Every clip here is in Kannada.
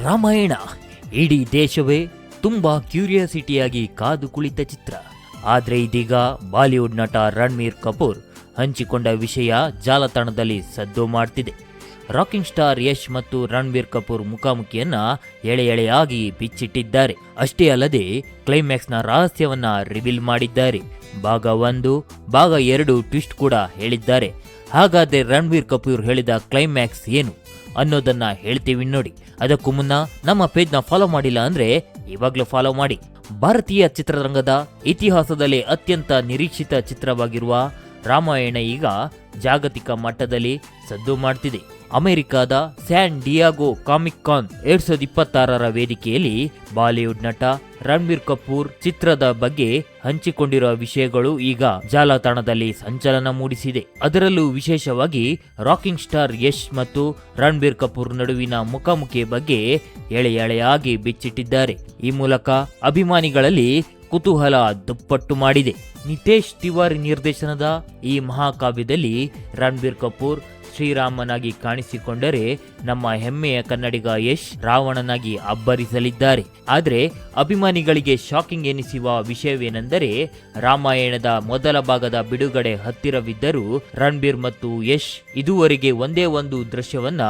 ರಾಮಾಯಣ ಇಡೀ ದೇಶವೇ ತುಂಬಾ ಕ್ಯೂರಿಯಾಸಿಟಿಯಾಗಿ ಕಾದು ಕುಳಿತ ಚಿತ್ರ. ಆದರೆ ಇದೀಗ ಬಾಲಿವುಡ್ ನಟ ರಣಬೀರ್ ಕಪೂರ್ ಹಂಚಿಕೊಂಡ ವಿಷಯ ಜಾಲತಾಣದಲ್ಲಿ ಸದ್ದು ಮಾಡ್ತಿದೆ. ರಾಕಿಂಗ್ ಸ್ಟಾರ್ ಯಶ್ ಮತ್ತು ರಣಬೀರ್ ಕಪೂರ್ ಮುಖಾಮುಖಿಯನ್ನ ಎಳೆಯಾಗಿ ಬಿಚ್ಚಿಟ್ಟಿದ್ದಾರೆ. ಅಷ್ಟೇ ಅಲ್ಲದೆ ಕ್ಲೈಮ್ಯಾಕ್ಸ್ನ ರಹಸ್ಯವನ್ನ ರಿವೀಲ್ ಮಾಡಿದ್ದಾರೆ. ಭಾಗ 1, ಭಾಗ 2 ಟ್ವಿಸ್ಟ್ ಕೂಡ ಹೇಳಿದ್ದಾರೆ. ಹಾಗಾದ್ರೆ ರಣಬೀರ್ ಕಪೂರ್ ಹೇಳಿದ ಕ್ಲೈಮ್ಯಾಕ್ಸ್ ಏನು ಅನ್ನೋದನ್ನ ಹೇಳ್ತೀವಿ ನೋಡಿ. ಅದಕ್ಕೂ ಮುನ್ನ ನಮ್ಮ ಪೇಜ್ನ ಫಾಲೋ ಮಾಡಿಲ್ಲ ಅಂದ್ರೆ ಇವಾಗ್ಲೂ ಫಾಲೋ ಮಾಡಿ. ಭಾರತೀಯ ಚಿತ್ರರಂಗದ ಇತಿಹಾಸದಲ್ಲಿ ಅತ್ಯಂತ ನಿರೀಕ್ಷಿತ ಚಿತ್ರವಾಗಿರುವ ರಾಮಾಯಣ ಈಗ ಜಾಗತಿಕ ಮಟ್ಟದಲ್ಲಿ ಸದ್ದು ಮಾಡ್ತಿದೆ. ಅಮೆರಿಕಾದ ಸ್ಯಾನ್ ಡಿಯಾಗೋ ಕಾಮಿಕ್ ಕಾನ್ 2026ರ ವೇದಿಕೆಯಲ್ಲಿ ಬಾಲಿವುಡ್ ನಟ ರಣಬೀರ್ ಕಪೂರ್ ಚಿತ್ರದ ಬಗ್ಗೆ ಹಂಚಿಕೊಂಡಿರುವ ವಿಷಯಗಳು ಈಗ ಜಾಲತಾಣದಲ್ಲಿ ಸಂಚಲನ ಮೂಡಿಸಿದೆ. ಅದರಲ್ಲೂ ವಿಶೇಷವಾಗಿ ರಾಕಿಂಗ್ ಸ್ಟಾರ್ ಯಶ್ ಮತ್ತು ರಣಬೀರ್ ಕಪೂರ್ ನಡುವಿನ ಮುಖಾಮುಖಿ ಬಗ್ಗೆ ಎಳೆಯಾಗಿ ಬಿಚ್ಚಿಟ್ಟಿದ್ದಾರೆ. ಈ ಮೂಲಕ ಅಭಿಮಾನಿಗಳಲ್ಲಿ ಕುತೂಹಲ ದುಪ್ಪಟ್ಟು ಮಾಡಿದೆ. ನಿತೇಶ್ ತಿವಾರಿ ನಿರ್ದೇಶನದ ಈ ಮಹಾಕಾವ್ಯದಲ್ಲಿ ರಣಬೀರ್ ಕಪೂರ್ ಶ್ರೀರಾಮನಾಗಿ ಕಾಣಿಸಿಕೊಂಡರೆ, ನಮ್ಮ ಹೆಮ್ಮೆಯ ಕನ್ನಡಿಗ ಯಶ್ ರಾವಣನಾಗಿ ಅಬ್ಬರಿಸಲಿದ್ದಾರೆ. ಆದರೆ ಅಭಿಮಾನಿಗಳಿಗೆ ಶಾಕಿಂಗ್ ಎನಿಸುವ ವಿಷಯವೇನೆಂದರೆ, ರಾಮಾಯಣದ ಮೊದಲ ಭಾಗದ ಬಿಡುಗಡೆ ಹತ್ತಿರವಿದ್ದರೂ ರಣಬೀರ್ ಮತ್ತು ಯಶ್ ಇದುವರೆಗೆ ಒಂದೇ ಒಂದು ದೃಶ್ಯವನ್ನ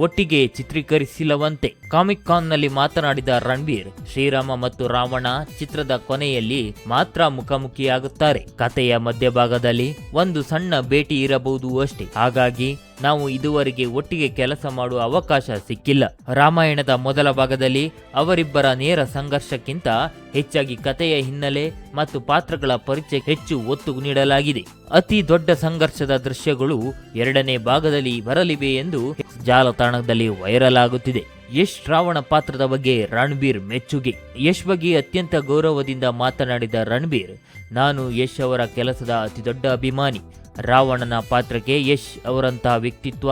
ಒಟ್ಟಿಗೆ ಚಿತ್ರೀಕರಿಸಿಲ್ಲವಂತೆ. ಕಾಮಿಕ್ ಕಾನ್ ನಲ್ಲಿ ಮಾತನಾಡಿದ ರಣಬೀರ್, ಶ್ರೀರಾಮ ಮತ್ತು ರಾವಣ ಚಿತ್ರದ ಕೊನೆಯಲ್ಲಿ ಮಾತ್ರ ಮುಖಾಮುಖಿಯಾಗುತ್ತಾರೆ. ಕಥೆಯ ಮಧ್ಯಭಾಗದಲ್ಲಿ ಒಂದು ಸಣ್ಣ ಭೇಟಿ ಇರಬಹುದು ಅಷ್ಟೇ. ಹಾಗಾಗಿ ನಾವು ಇದುವರೆಗೆ ಒಟ್ಟಿಗೆ ಕೆಲಸ ಮಾಡುವ ಅವಕಾಶ ಸಿಕ್ಕಿಲ್ಲ. ರಾಮಾಯಣದ ಮೊದಲ ಭಾಗದಲ್ಲಿ ಅವರಿಬ್ಬರ ನೇರ ಸಂಘರ್ಷಕ್ಕಿಂತ ಹೆಚ್ಚಾಗಿ ಕಥೆಯ ಹಿನ್ನೆಲೆ ಮತ್ತು ಪಾತ್ರಗಳ ಪರಿಚಯ ಹೆಚ್ಚು ಒತ್ತು ನೀಡಲಾಗಿದೆ. ಅತಿ ದೊಡ್ಡ ಸಂಘರ್ಷದ ದೃಶ್ಯಗಳು 2ನೇ ಭಾಗದಲ್ಲಿ ಬರಲಿವೆ ಎಂದು ಜಾಲತಾಣದಲ್ಲಿ ವೈರಲ್ ಆಗುತ್ತಿದೆ. ಯಶ್ ರಾವಣ ಪಾತ್ರದ ಬಗ್ಗೆ ರಣಬೀರ್ ಮೆಚ್ಚುಗೆ. ಯಶ್ ಬಗ್ಗೆ ಅತ್ಯಂತ ಗೌರವದಿಂದ ಮಾತನಾಡಿದ ರಣಬೀರ್, ನಾನು ಯಶ್ ಅವರ ಕೆಲಸದ ಅತಿ ದೊಡ್ಡ ಅಭಿಮಾನಿ. ರಾವಣನ ಪಾತ್ರಕ್ಕೆ ಯಶ್ ಅವರಂತಹ ವ್ಯಕ್ತಿತ್ವ,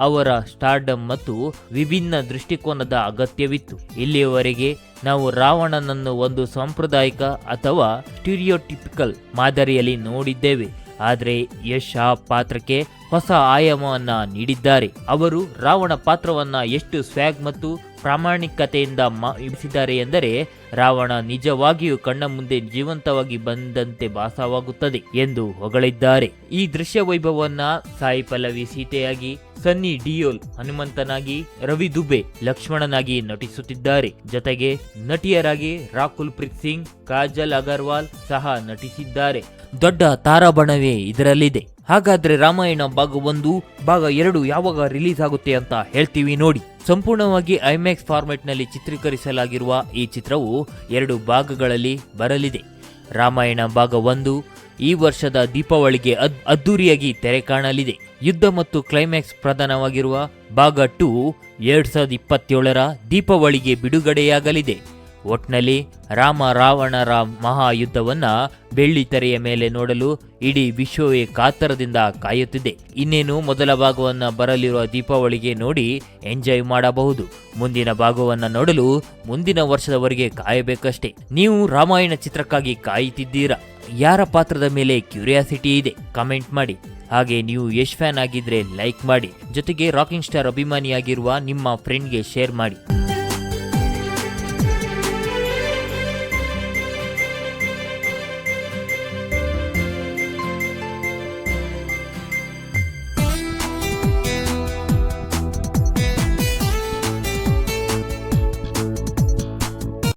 ಅವರ ಸ್ಟಾರ್ಡಮ್ ಮತ್ತು ವಿಭಿನ್ನ ದೃಷ್ಟಿಕೋನದ ಅಗತ್ಯವಿತ್ತು. ಇಲ್ಲಿಯವರೆಗೆ ನಾವು ರಾವಣನನ್ನು ಒಂದು ಸಾಂಪ್ರದಾಯಿಕ ಅಥವಾ ಸ್ಟೀರಿಯೋಟಿಪಿಕಲ್ ಮಾದರಿಯಲ್ಲಿ ನೋಡಿದ್ದೇವೆ. ಆದರೆ ಯಶ್ ಆ ಪಾತ್ರಕ್ಕೆ ಹೊಸ ಆಯಾಮವನ್ನ ನೀಡಿದ್ದಾರೆ. ಅವರು ರಾವಣ ಪಾತ್ರವನ್ನ ಎಷ್ಟು ಸ್ವ್ಯಾಗ್ ಮತ್ತು ಪ್ರಾಮಾಣಿಕತೆಯಿಂದ ಇರಿಸಿದ್ದಾರೆ ಎಂದರೆ, ರಾವಣ ನಿಜವಾಗಿಯೂ ಕಣ್ಣ ಮುಂದೆ ಜೀವಂತವಾಗಿ ಬಂದಂತೆ ಭಾಸವಾಗುತ್ತದೆ ಎಂದು ಹೊಗಳಿದ್ದಾರೆ. ಈ ದೃಶ್ಯ ವೈಭವವನ್ನ ಸಾಯಿ ಪಲ್ಲವಿ ಸೀತೆಯಾಗಿ, ಸನ್ನಿ ಡಿಯೋಲ್ ಹನುಮಂತನಾಗಿ, ರವಿ ದುಬೆ ಲಕ್ಷ್ಮಣನಾಗಿ ನಟಿಸುತ್ತಿದ್ದಾರೆ. ಜೊತೆಗೆ ನಟಿಯರಾಗಿ ರಾಕುಲ್ ಪ್ರೀತ್ ಸಿಂಗ್, ಕಾಜಲ್ ಅಗರ್ವಾಲ್ ಸಹ ನಟಿಸಿದ್ದಾರೆ. ದೊಡ್ಡ ತಾರಾಬಣವೇ ಇದರಲ್ಲಿದೆ. ಹಾಗಾದ್ರೆ ರಾಮಾಯಣ ಭಾಗ 1, ಭಾಗ 2 ಯಾವಾಗ ರಿಲೀಸ್ ಆಗುತ್ತೆ ಅಂತ ಹೇಳ್ತೀವಿ ನೋಡಿ. ಸಂಪೂರ್ಣವಾಗಿ ಐಮ್ಯಾಕ್ಸ್ ಫಾರ್ಮೆಟ್ ನಲ್ಲಿ ಚಿತ್ರೀಕರಿಸಲಾಗಿರುವ ಈ ಚಿತ್ರವು 2 ಭಾಗಗಳಲ್ಲಿ ಬರಲಿದೆ. ರಾಮಾಯಣ ಭಾಗ 1 ಈ ವರ್ಷದ ದೀಪಾವಳಿಗೆ ಅದ್ದೂರಿಯಾಗಿ ತೆರೆ ಕಾಣಲಿದೆ. ಯುದ್ಧ ಮತ್ತು ಕ್ಲೈಮ್ಯಾಕ್ಸ್ ಪ್ರಧಾನವಾಗಿರುವ ಭಾಗ 2 2027ರ ದೀಪಾವಳಿಗೆ ಬಿಡುಗಡೆಯಾಗಲಿದೆ. ಒಟ್ನಲ್ಲಿ ರಾಮ ರಾವಣರ ಮಹಾಯುದ್ಧವನ್ನ ಬೆಳ್ಳಿ ತೆರೆಯ ಮೇಲೆ ನೋಡಲು ಇಡೀ ವಿಶ್ವವೇ ಕಾತರದಿಂದ ಕಾಯುತ್ತಿದೆ. ಇನ್ನೇನು ಮೊದಲ ಭಾಗವನ್ನ ಬರಲಿರುವ ದೀಪಾವಳಿಗೆ ನೋಡಿ ಎಂಜಾಯ್ ಮಾಡಬಹುದು. ಮುಂದಿನ ಭಾಗವನ್ನ ನೋಡಲು ಮುಂದಿನ ವರ್ಷದವರೆಗೆ ಕಾಯಬೇಕಷ್ಟೇ. ನೀವು ರಾಮಾಯಣ ಚಿತ್ರಕ್ಕಾಗಿ ಕಾಯುತ್ತಿದ್ದೀರಾ? ಯಾರ ಪಾತ್ರದ ಮೇಲೆ ಕ್ಯೂರಿಯಾಸಿಟಿ ಇದೆ ಕಮೆಂಟ್ ಮಾಡಿ. ಹಾಗೆ ನೀವು ಯಶ್ ಫ್ಯಾನ್ ಆಗಿದ್ರೆ ಲೈಕ್ ಮಾಡಿ. ಜೊತೆಗೆ ರಾಕಿಂಗ್ ಸ್ಟಾರ್ ಅಭಿಮಾನಿಯಾಗಿರುವ ನಿಮ್ಮ ಫ್ರೆಂಡ್ಗೆ ಶೇರ್ ಮಾಡಿ.